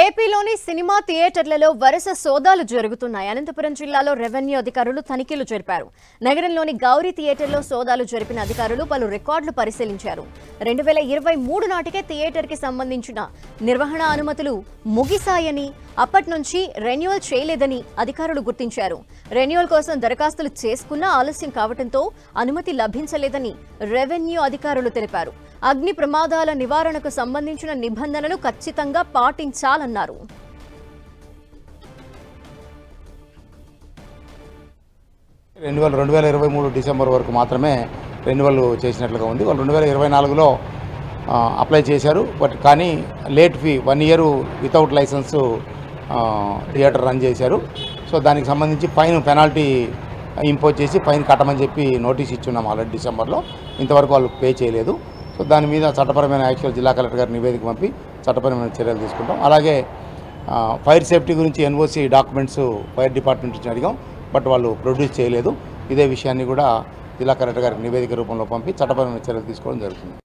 ఏపీలోని సినిమా థియేటర్లలో వరుస సోదాలు జరుగుతున్నాయి. అనంతపురం జిల్లాలో రెవెన్యూ అధికారులు తనిఖీలు జరిపారు. నగరంలోని గౌరీ థియేటర్లో సోదాలు జరిపిన అధికారులు పలు రికార్డులు పరిశీలించారు. 2023 నాటికే థియేటర్కి సంబంధించిన నిర్వహణ అనుమతులు ముగిశాయని, అప్పటి నుంచి రెన్యువల్ చేయలేదని అధికారులు గుర్తించారు. రెన్యువల్ కోసం దరఖాస్తులు చేసుకున్నా ఆలస్యం కావడంతో అనుమతి లభించలేదని రెవెన్యూ అధికారులు తెలిపారు. అగ్ని ప్రమాదాల నివారణకు సంబంధించిన నిబంధనలు ఖచ్చితంగా పాటించాలన్నారు. రెన్యువల్ 2023 డిసెంబర్ వరకు మాత్రమే రెన్యువల్ చేసినట్లుగా ఉంది. వాళ్ళు 2024లో అప్లై చేశారు. బట్ కానీ late fee 1 year without licence theatre run చేశారు. సో దానికి సంబంధించి పెనాల్టీ ఇంపోజ్ చేసి ఫైన్ కట్టమని చెప్పి నోటీస్ ఇచ్చున్నాం ఆల్రెడీ డిసెంబర్లో. ఇంతవరకు వాళ్ళు పే చేయలేదు. సో దాని మీద చట్టపరమైన యాక్చువల్ జిల్లా కలెక్టర్ గారి నివేదిక పంపి చట్టపరమైన చర్యలు తీసుకుంటాం. అలాగే ఫైర్ సేఫ్టీ గురించి ఎన్ఓసి డాక్యుమెంట్స్ ఫైర్ డిపార్ట్మెంట్ నుంచి అడిగాం. బట్ వాళ్ళు ప్రొడ్యూస్ చేయలేదు. ఇదే విషయాన్ని కూడా జిల్లా కలెక్టర్ గారికి నివేదిక రూపంలో పంపి చట్టపరమైన చర్యలు తీసుకోవడం జరుగుతుంది.